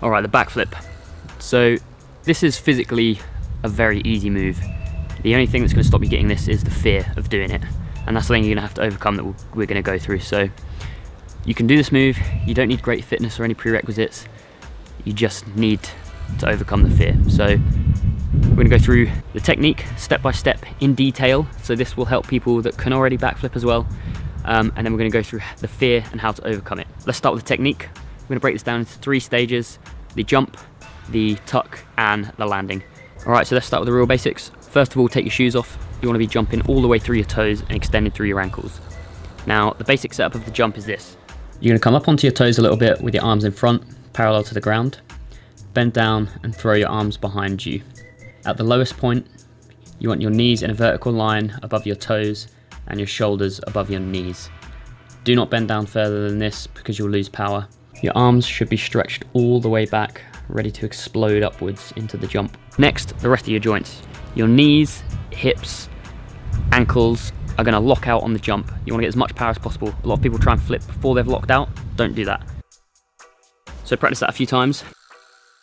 Alright, the backflip. So this is physically a very easy move. The only thing that's going to stop you getting this is the fear of doing it. And that's the thing you're going to have to overcome that we're going to go through. So you can do this move, you don't need great fitness or any prerequisites, you just need to overcome the fear. So we're going to go through the technique step by step in detail, so this will help people that can already backflip as well, and then we're going to go through the fear and how to overcome it. Let's start with the technique. We're going to break this down into 3 stages: the jump, the tuck and the landing. Alright, so let's start with the real basics. First of all, take your shoes off. You want to be jumping all the way through your toes and extending through your ankles. Now the basic setup of the jump is this. You're going to come up onto your toes a little bit with your arms in front, parallel to the ground. Bend down and throw your arms behind you. At the lowest point, you want your knees in a vertical line above your toes and your shoulders above your knees. Do not bend down further than this because you'll lose power. Your arms should be stretched all the way back, ready to explode upwards into the jump. Next, the rest of your joints. Your knees, hips, ankles are going to lock out on the jump. You want to get as much power as possible. A lot of people try and flip before they've locked out. Don't do that. So practice that a few times.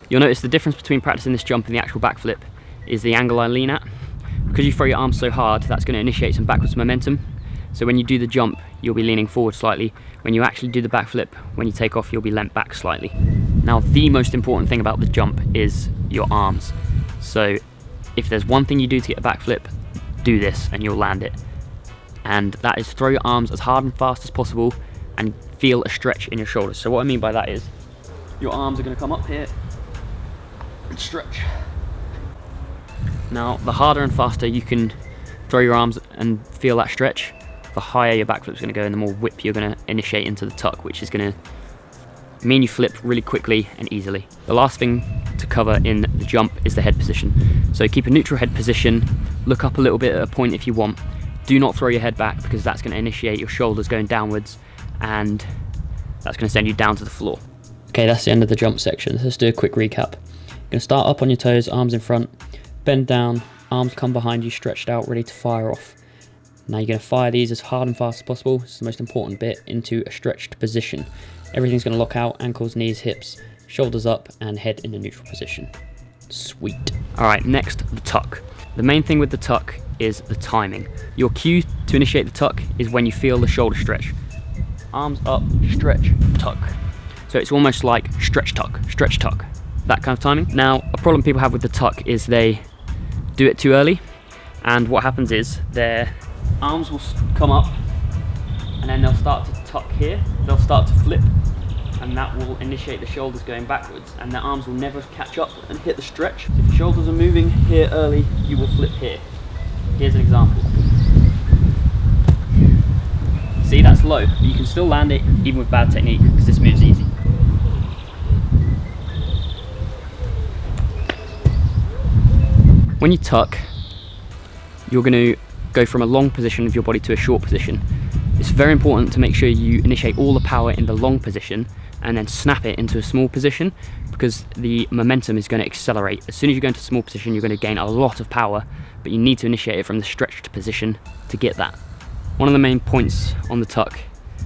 You'll notice the difference between practicing this jump and the actual backflip is the angle I lean at. Because you throw your arms so hard, that's going to initiate some backwards momentum. So when you do the jump, you'll be leaning forward slightly. When you actually do the backflip, when you take off, you'll be leant back slightly. Now, the most important thing about the jump is your arms. So if there's one thing you do to get a backflip, do this and you'll land it. And that is throw your arms as hard and fast as possible and feel a stretch in your shoulders. So what I mean by that is your arms are going to come up here and stretch. Now, the harder and faster you can throw your arms and feel that stretch, the higher your backflip's going to go and the more whip you're going to initiate into the tuck, which is going to mean you flip really quickly and easily. The last thing to cover in the jump is the head position. So keep a neutral head position, look up a little bit at a point if you want. Do not throw your head back because that's going to initiate your shoulders going downwards and that's going to send you down to the floor. Okay, that's the end of the jump section. Let's do a quick recap. You're going to start up on your toes, arms in front, bend down, arms come behind you, stretched out, ready to fire off. Now you're going to fire these as hard and fast as possible. This is the most important bit, into a stretched position. Everything's going to lock out, ankles, knees, hips, shoulders up, and head in a neutral position. Sweet. Alright, next, the tuck. The main thing with the tuck is the timing. Your cue to initiate the tuck is when you feel the shoulder stretch. Arms up, stretch, tuck. So it's almost like stretch, tuck, that kind of timing. Now, a problem people have with the tuck is they do it too early, and what happens is their arms will come up and then they'll start to tuck here, they'll start to flip, and that will initiate the shoulders going backwards, and their arms will never catch up and hit the stretch. So if your shoulders are moving here early, you will flip here. Here's an example. See, that's low, but you can still land it even with bad technique because this move's easy. When you tuck, you're going to go from a long position of your body to a short position. It's very important to make sure you initiate all the power in the long position and then snap it into a small position, because the momentum is going to accelerate. As soon as you go into a small position, you're going to gain a lot of power, but you need to initiate it from the stretched position to get that. One of the main points on the tuck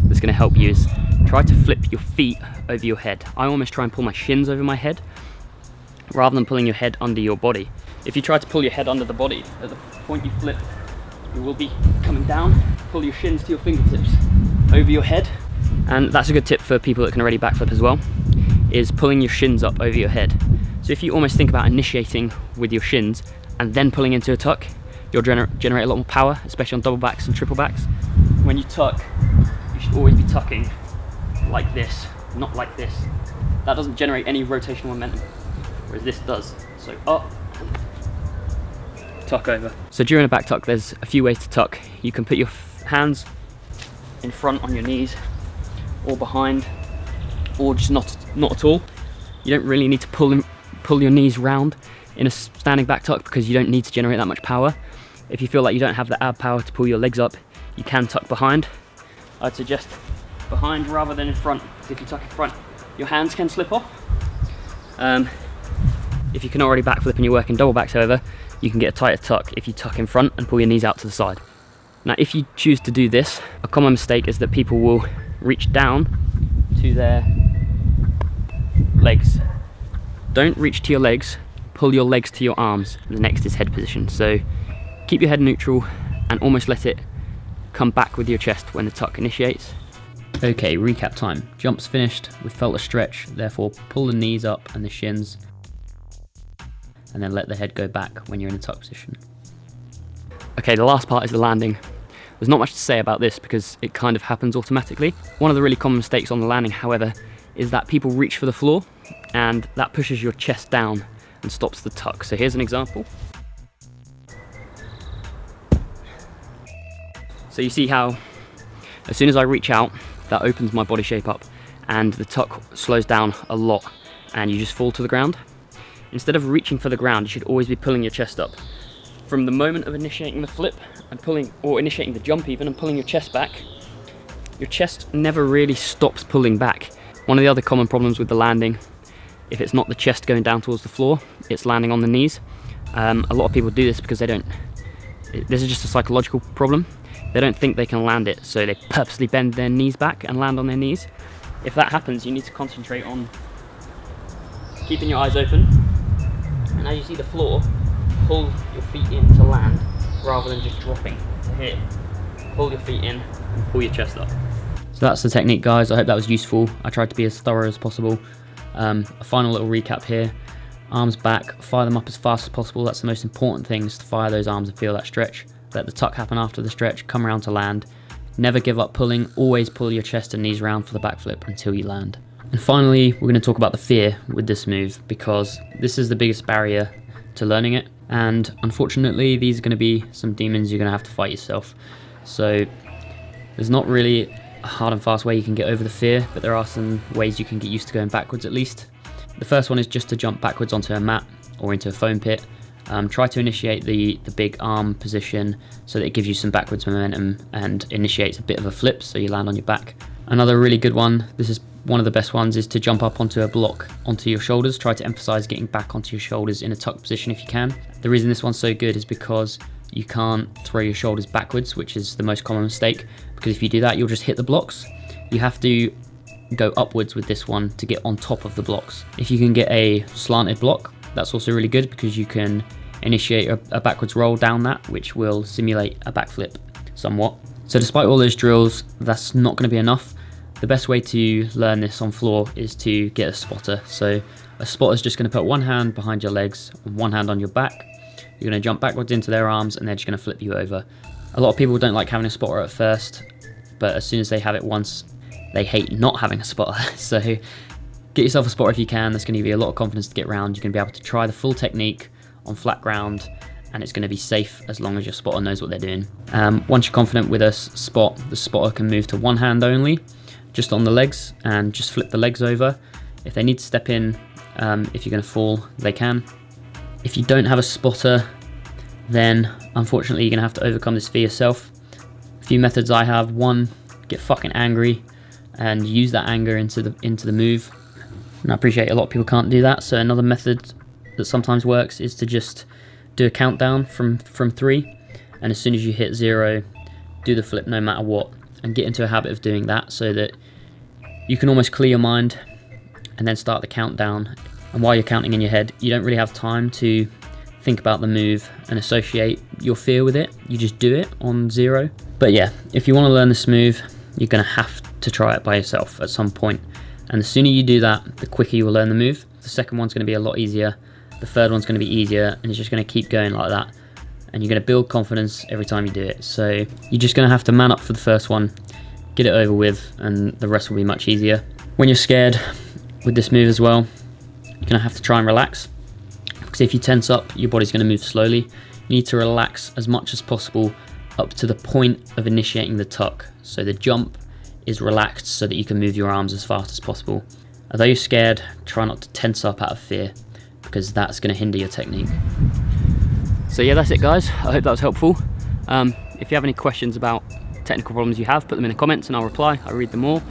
that's going to help you is try to flip your feet over your head. I almost try and pull my shins over my head rather than pulling your head under your body. If you try to pull your head under the body, at the point you flip, you will be coming down. Pull your shins to your fingertips over your head. And that's a good tip for people that can already backflip as well, is pulling your shins up over your head. So if you almost think about initiating with your shins and then pulling into a tuck, you'll generate a lot more power, especially on double backs and triple backs. When you tuck, you should always be tucking like this, not like this. That doesn't generate any rotational momentum, whereas this does. So up, tuck over. So during a back tuck, there's a few ways to tuck. You can put your hands in front on your knees, or behind, or just not at all. You don't really need to pull your knees round in a standing back tuck because you don't need to generate that much power. If you feel like you don't have the ab power to pull your legs up, you can tuck behind. I'd suggest behind rather than in front. If you tuck in front, your hands can slip off. If you can already backflip and you're working double backs, however, you can get a tighter tuck if you tuck in front and pull your knees out to the side. Now, if you choose to do this, a common mistake is that people will reach down to their legs don't reach to your legs, pull your legs to your arms. The next is head position. So keep your head neutral and almost let it come back with your chest when the tuck initiates. Okay, recap time. Jump's finished, we've felt a stretch, therefore pull the knees up and the shins, and then let the head go back when you're in a tuck position. Okay, the last part is the landing. There's not much to say about this because it kind of happens automatically. One of the really common mistakes on the landing, however, is that people reach for the floor and that pushes your chest down and stops the tuck. So here's an example. So you see how as soon as I reach out, that opens my body shape up and the tuck slows down a lot and you just fall to the ground. Instead of reaching for the ground, you should always be pulling your chest up. From the moment of initiating the flip and pulling, or initiating the jump even, and pulling your chest back, your chest never really stops pulling back. One of the other common problems with the landing, if it's not the chest going down towards the floor, it's landing on the knees. A lot of people do this because this is just a psychological problem. They don't think they can land it, so they purposely bend their knees back and land on their knees. If that happens, you need to concentrate on keeping your eyes open, and as you see the floor, pull your feet in to land rather than just dropping to hit. Pull your feet in and pull your chest up. So that's the technique, guys. I hope that was useful. I tried to be as thorough as possible. A final little recap here. Arms back, fire them up as fast as possible. That's the most important thing, is to fire those arms and feel that stretch. Let the tuck happen after the stretch, come around to land. Never give up pulling, always pull your chest and knees around for the backflip until you land. And finally, we're going to talk about the fear with this move, because this is the biggest barrier to learning it. And unfortunately, these are going to be some demons you're going to have to fight yourself. So there's not really a hard and fast way you can get over the fear, but there are some ways you can get used to going backwards at least. The first one is just to jump backwards onto a mat or into a foam pit. Try to initiate the big arm position so that it gives you some backwards momentum and initiates a bit of a flip so you land on your back. Another really good one, this is one of the best ones, is to jump up onto a block onto your shoulders. Try to emphasize getting back onto your shoulders in a tuck position if you can. The reason this one's so good is because you can't throw your shoulders backwards, which is the most common mistake, because if you do that, you'll just hit the blocks. You have to go upwards with this one to get on top of the blocks. If you can get a slanted block, that's also really good because you can initiate a backwards roll down that, which will simulate a backflip somewhat. So despite all those drills, that's not going to be enough. The best way to learn this on floor is to get a spotter. So a spotter is just going to put one hand behind your legs and one hand on your back. You're going to jump backwards into their arms and they're just going to flip you over. A lot of people don't like having a spotter at first, but as soon as they have it once, they hate not having a spotter. So get yourself a spotter if you can. That's going to give you a lot of confidence to get around. You're going to be able to try the full technique on flat ground, and it's going to be safe as long as your spotter knows what they're doing. Once you're confident with a spot, the spotter can move to one hand only, just on the legs, and just flip the legs over. If they need to step in, if you're going to fall, they can. If you don't have a spotter, then unfortunately you're going to have to overcome this fear yourself. A few methods I have: one, get fucking angry and use that anger into the move. And I appreciate a lot of people can't do that, so another method that sometimes works is to just do a countdown from 3, and as soon as you hit 0, do the flip no matter what, and get into a habit of doing that so that you can almost clear your mind and then start the countdown. And while you're counting in your head, you don't really have time to think about the move and associate your fear with it. You just do it on 0. But yeah, if you want to learn this move, you're going to have to try it by yourself at some point. And the sooner you do that, the quicker you will learn the move. The second one's going to be a lot easier. The third one's going to be easier, and it's just going to keep going like that. And you're going to build confidence every time you do it. So you're just going to have to man up for the first one, get it over with, and the rest will be much easier. When you're scared with this move as well, you're going to have to try and relax, because if you tense up, your body's going to move slowly. You need to relax as much as possible up to the point of initiating the tuck. So the jump is relaxed so that you can move your arms as fast as possible. Although you're scared, try not to tense up out of fear, because that's going to hinder your technique. So yeah, that's it, guys. I hope that was helpful. If you have any questions about technical problems you have, put them in the comments and I'll reply. I read them all.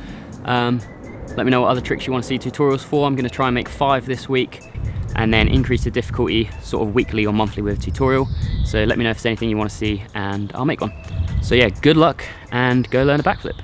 Let me know what other tricks you want to see tutorials for. I'm going to try and make 5 this week, and then increase the difficulty sort of weekly or monthly with a tutorial. So let me know if there's anything you want to see and I'll make one. So yeah, good luck and go learn a backflip.